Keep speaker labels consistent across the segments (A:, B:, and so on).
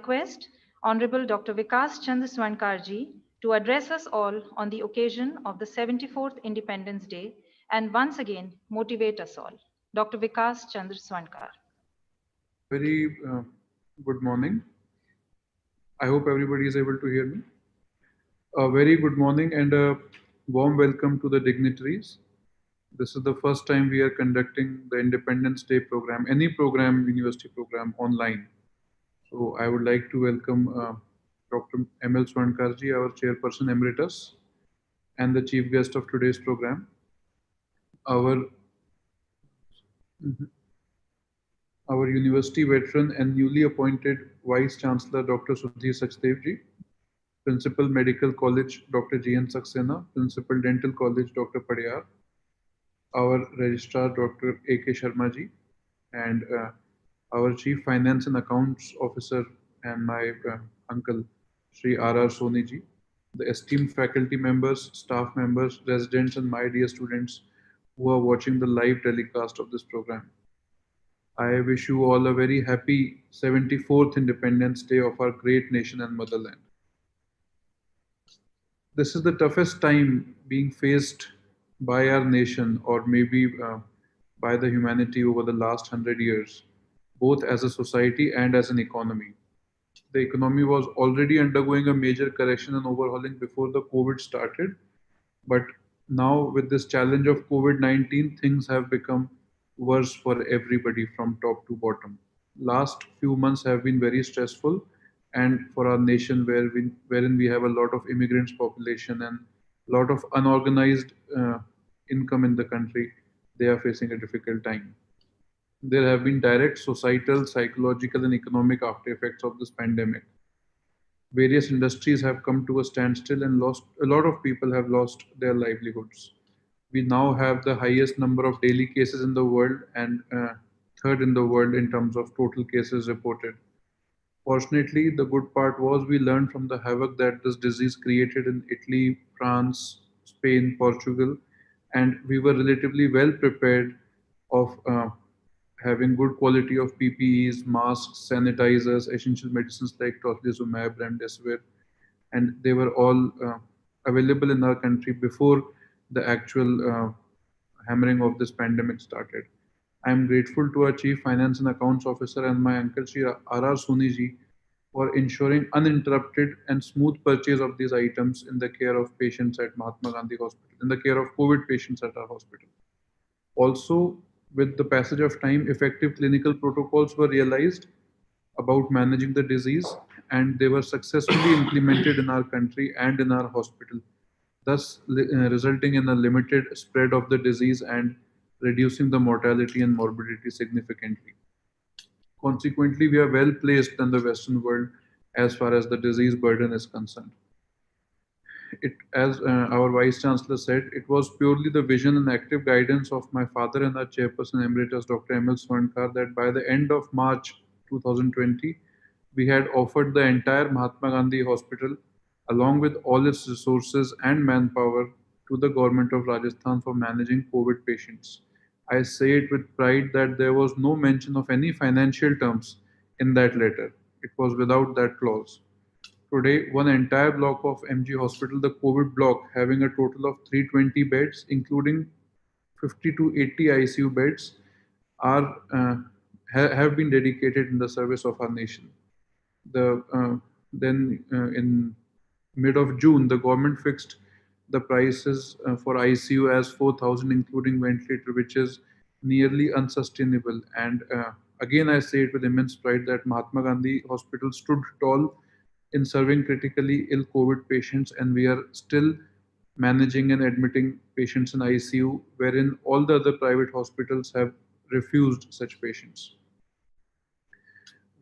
A: request Honorable Dr. Vikas Chandra Swankarji to address us all on the occasion of the 74th Independence Day and once again motivate us all. Dr. Vikas Chandra Swankar.
B: Very good morning. I hope everybody is able to hear me. A very good morning and a warm welcome to the dignitaries. This is the first time we are conducting the Independence Day program, any program, university program online. So I would like to welcome Dr. M.L. Swarnkarji, our chairperson emeritus, and the chief guest of today's program, our our university veteran and newly appointed Vice Chancellor Dr. Sudhir Sachdevji, Principal Medical College Dr. G.N. Saxena, Principal Dental College Dr. Padiyar, our Registrar Dr. A.K. Sharma ji, and our Chief Finance and Accounts Officer and my uncle Sri R.R. Soni ji, the esteemed faculty members, staff members, residents, and my dear students who are watching the live telecast of this program. I wish you all a very happy 74th Independence Day of our great nation and motherland. This is the toughest time being faced by our nation, or maybe by the humanity over the last 100 years, both as a society and as an economy. The economy was already undergoing a major correction and overhauling before the COVID started, but now with this challenge of COVID-19, things have become worse for everybody from top to bottom. Last few months have been very stressful, and for our nation, wherein we have a lot of immigrants population and a lot of unorganized income in the country, they are facing a difficult time. There have been direct societal, psychological, and economic after effects of this pandemic. Various industries have come to a standstill and lost a lot of people have lost their livelihoods. We now have the highest number of daily cases in the world and third in the world in terms of total cases reported. Fortunately, the good part was we learned from the havoc that this disease created in Italy, France, Spain, Portugal, and we were relatively well prepared of having good quality of PPEs, masks, sanitizers, essential medicines like tocilizumab, remdesivir, and they were all available in our country before the actual hammering of this pandemic started. I am grateful to our Chief Finance and Accounts Officer and my uncle Sri R.R. Soni ji for ensuring uninterrupted and smooth purchase of these items in the care of patients at Mahatma Gandhi Hospital, in the care of COVID patients at our hospital. Also, with the passage of time, effective clinical protocols were realized about managing the disease, and they were successfully implemented in our country and in our hospital, thus resulting in a limited spread of the disease and reducing the mortality and morbidity significantly. Consequently, we are well placed in the Western world as far as the disease burden is concerned. As our Vice Chancellor said, it was purely the vision and active guidance of my father and our Chairperson Emeritus Dr. M.L. Swarnkar that by the end of March 2020, we had offered the entire Mahatma Gandhi Hospital, along with all its resources and manpower, to the government of Rajasthan for managing COVID patients. I say it with pride that there was no mention of any financial terms in that letter. It was without that clause. Today, one entire block of MG Hospital, the COVID block, having a total of 320 beds, including 50 to 80 ICU beds, are have been dedicated in the service of our nation. Then in mid of June, the government fixed the prices for ICU as 4,000, including ventilator, which is nearly unsustainable. And again, I say it with immense pride that Mahatma Gandhi Hospital stood tall in serving critically ill COVID patients, and we are still managing and admitting patients in ICU, wherein all the other private hospitals have refused such patients.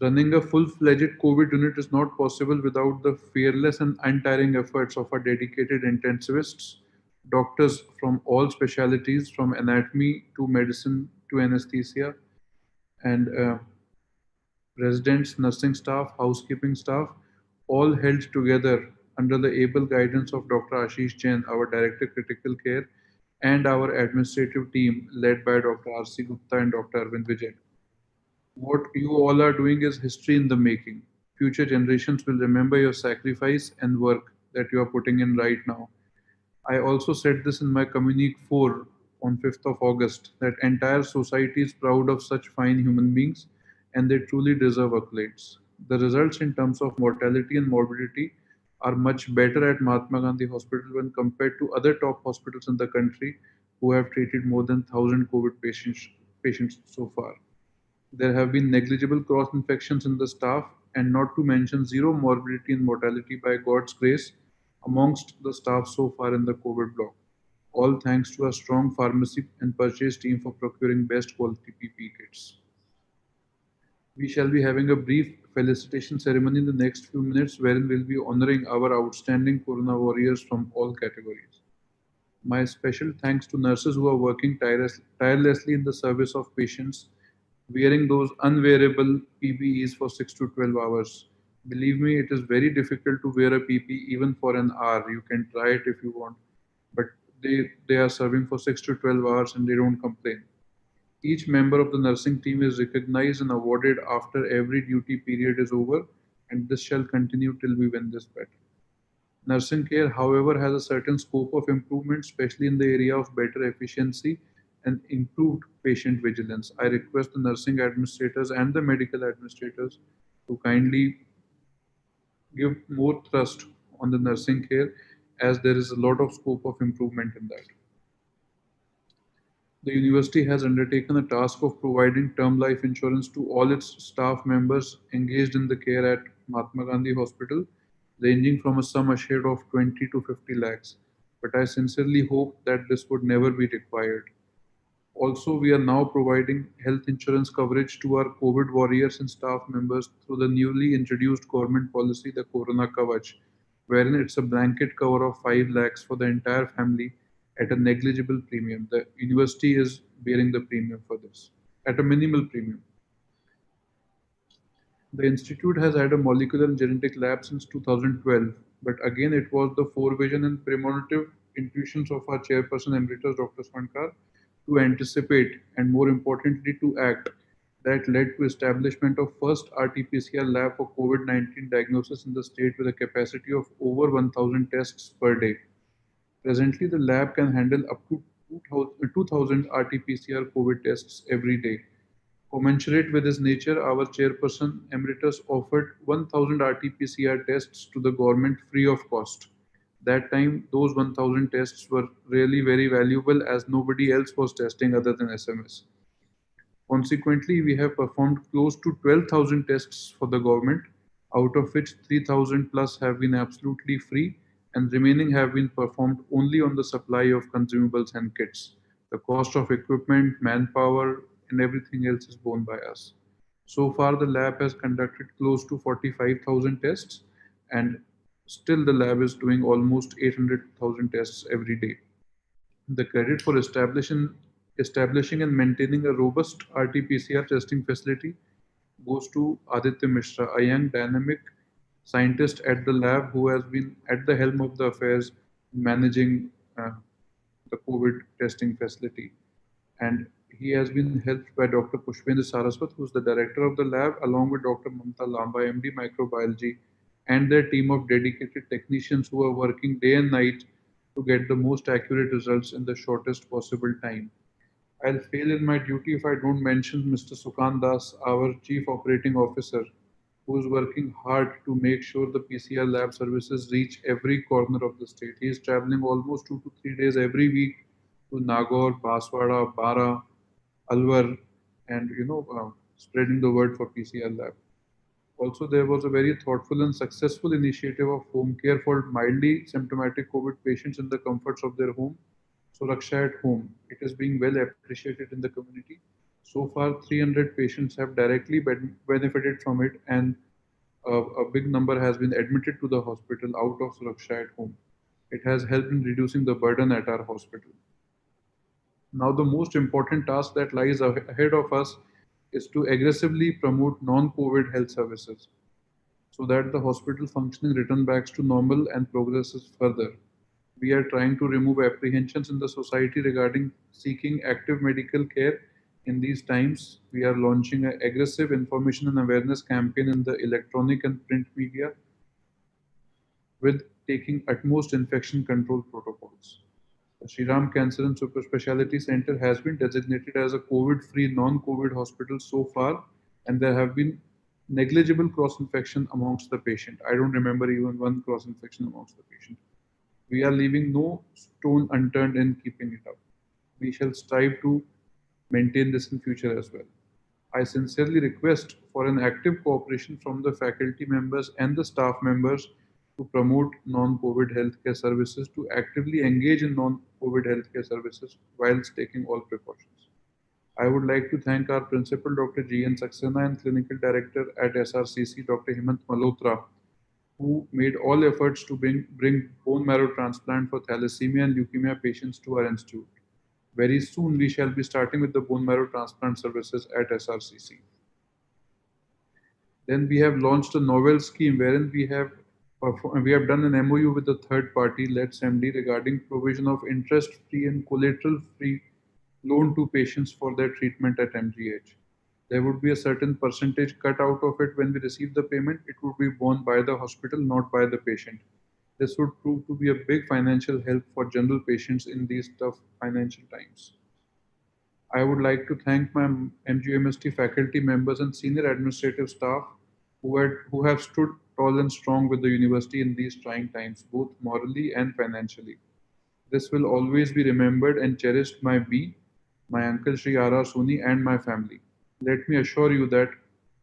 B: Running a full fledged COVID unit is not possible without the fearless and untiring efforts of our dedicated intensivists, doctors from all specialities, from anatomy to medicine to anesthesia, and residents, nursing staff, housekeeping staff, all held together under the able guidance of Dr. Ashish Jain, our Director Critical Care, and our administrative team led by Dr. R.C. Gupta and Dr. Arvind Vijay. What you all are doing is history in the making. future generations will remember your sacrifice and work that you are putting in right now. I also said this in my Communique 4 on 5th of August that entire society is proud of such fine human beings and they truly deserve accolades. The results in terms of mortality and morbidity are much better at Mahatma Gandhi Hospital when compared to other top hospitals in the country who have treated more than 1,000 COVID patients so far. There have been negligible cross infections in the staff, and not to mention zero morbidity and mortality by God's grace amongst the staff so far in the COVID block. All thanks to a strong pharmacy and purchase team for procuring best quality PPE kits. We shall be having a brief felicitation ceremony in the next few minutes wherein we'll be honoring our outstanding Corona warriors from all categories. My special thanks to nurses who are working tirelessly in the service of patients, wearing those unwearable PPEs for 6 to 12 hours. Believe me, it is very difficult to wear a PPE even for an hour. You can try it if you want, but they are serving for 6 to 12 hours and they don't complain. Each member of the nursing team is recognized and awarded after every duty period is over, and this shall continue till we win this battle. Nursing care, however, has a certain scope of improvement, especially in the area of better efficiency and improved patient vigilance. I request the nursing administrators and the medical administrators to kindly give more thrust on the nursing care as there is a lot of scope of improvement in that. The university has undertaken the task of providing term life insurance to all its staff members engaged in the care at Mahatma Gandhi Hospital, ranging from a sum assured of 20 to 50 lakhs. But I sincerely hope that this would never be required. Also, we are now providing health insurance coverage to our COVID warriors and staff members through the newly introduced government policy, the Corona Kavach, wherein it's a blanket cover of 5 lakhs for the entire family at a negligible premium. The university is bearing the premium for this at a minimal premium. The institute has had a molecular and genetic lab since 2012, but again it was the forevision and premonitive intuitions of our chairperson emeritus Dr. Swankar to anticipate and more importantly to act that led to establishment of first RT-PCR lab for COVID-19 diagnosis in the state with a capacity of over 1,000 tests per day. Presently, the lab can handle up to 2,000 RT-PCR COVID tests every day. Commensurate with his nature, our chairperson emeritus offered 1,000 RT-PCR tests to the government free of cost. That time, those 1,000 tests were really very valuable as nobody else was testing other than SMS. Consequently, we have performed close to 12,000 tests for the government, out of which 3,000 plus have been absolutely free and remaining have been performed only on the supply of consumables and kits. The cost of equipment, manpower, and everything else is borne by us. So far, the lab has conducted close to 45,000 tests, and still the lab is doing almost 800,000 tests every day. The credit for establishing and maintaining a robust RT-PCR testing facility goes to Aditya Mishra, a young dynamic scientist at the lab who has been at the helm of the affairs managing the COVID testing facility. And he has been helped by Dr. Pushpendra Saraswat, who is the director of the lab, along with Dr. Mamta Lamba, MD Microbiology, and their team of dedicated technicians who are working day and night to get the most accurate results in the shortest possible time. I'll fail in my duty if I don't mention Mr. Sukan Das, our Chief Operating Officer, who is working hard to make sure the PCR lab services reach every corner of the state. He is traveling almost 2 to 3 days every week to Nagaur, Baswara, Bara, Alwar, and spreading the word for PCR lab. Also, there was a very thoughtful and successful initiative of home care for mildly symptomatic COVID patients in the comforts of their home. Suraksha at home. It is being well appreciated in the community. So far, 300 patients have directly benefited from it, and a big number has been admitted to the hospital out of Suraksha at home. It has helped in reducing the burden at our hospital. Now, the most important task that lies ahead of us is to aggressively promote non-COVID health services so that the hospital functioning return back to normal and progresses further. We are trying to remove apprehensions in the society regarding seeking active medical care In these times, we are launching an aggressive information and awareness campaign in the electronic and print media with taking utmost infection control protocols. The Shriram Cancer and Super Speciality Center has been designated as a COVID-free, non-COVID hospital so far, and there have been negligible cross-infection amongst the patient. I don't remember even one cross-infection amongst the patient. We are leaving no stone unturned in keeping it up. We shall strive to maintain this in future as well. I sincerely request for an active cooperation from the faculty members and the staff members to promote non-COVID healthcare services, to actively engage in non-COVID healthcare services whilst taking all precautions. I would like to thank our principal, Dr. G.N. Saxena, and clinical director at SRCC, Dr. Hemant Malhotra, who made all efforts to bring bone marrow transplant for thalassemia and leukemia patients to our institute. Very soon, we shall be starting with the bone marrow transplant services at SRCC. Then we have launched a novel scheme wherein we have done an MOU with the third party, Let's MD, regarding provision of interest-free and collateral-free loan to patients for their treatment at MGH. There would be a certain percentage cut out of it when we receive the payment. It would be borne by the hospital, not by the patient. This would prove to be a big financial help for general patients in these tough financial times. I would like to thank my MGMST faculty members and senior administrative staff who have stood tall and strong with the university in these trying times, both morally and financially. This will always be remembered and cherished by me, my uncle Sri R.R. Soni, and my family. Let me assure you that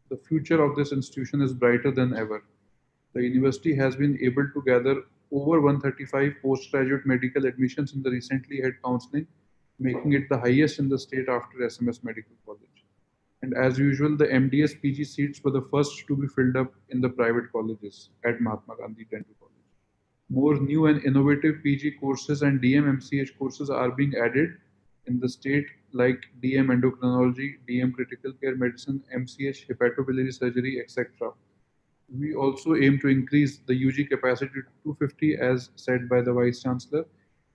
B: the future of this institution is brighter than ever. The university has been able to gather over 135 postgraduate medical admissions in the recently held counseling, making it the highest in the state after SMS Medical College. And as usual, the MDS PG seats were the first to be filled up in the private colleges at Mahatma Gandhi Dental College. More new and innovative PG courses and DM MCH courses are being added in the state, like DM endocrinology, DM critical care medicine, MCH hepatobiliary surgery, etc. We also aim to increase the UG capacity to 250, as said by the Vice Chancellor,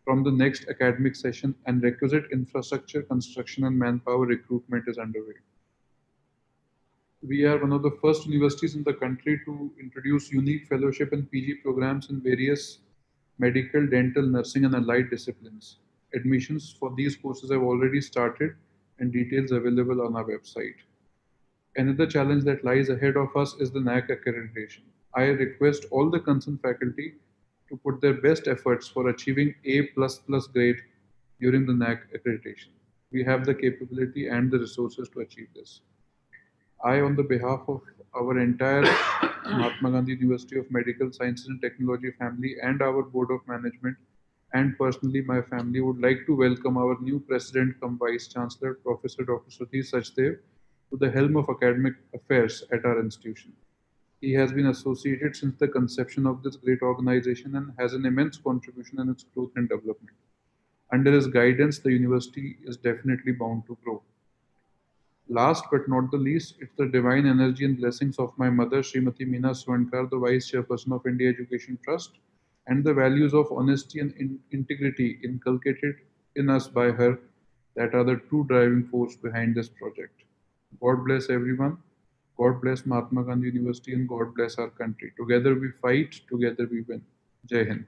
B: from the next academic session, and requisite infrastructure, construction, and manpower recruitment is underway. We are one of the first universities in the country to introduce unique fellowship and PG programs in various medical, dental, nursing, and allied disciplines. Admissions for these courses have already started, and details available on our website. Another challenge that lies ahead of us is the NAC accreditation. I request all the concerned faculty to put their best efforts for achieving A++ grade during the NAC accreditation. We have the capability and the resources to achieve this. I, on the behalf of our entire Mahatma Gandhi University of Medical Sciences and Technology family and our Board of Management, and personally my family, would like to welcome our new President cum Vice Chancellor, Professor Dr. Satish Sachdev, to the helm of academic affairs at our institution. He has been associated since the conception of this great organization and has an immense contribution in its growth and development. Under his guidance, the university is definitely bound to grow. Last but not the least, it's the divine energy and blessings of my mother, Srimati Meena Swankar, the Vice Chairperson of India Education Trust, and the values of honesty and integrity inculcated in us by her that are the true driving force behind this project. God bless everyone. God bless Mahatma Gandhi University, and God bless our country. Together we fight, together we win. Jai Hind.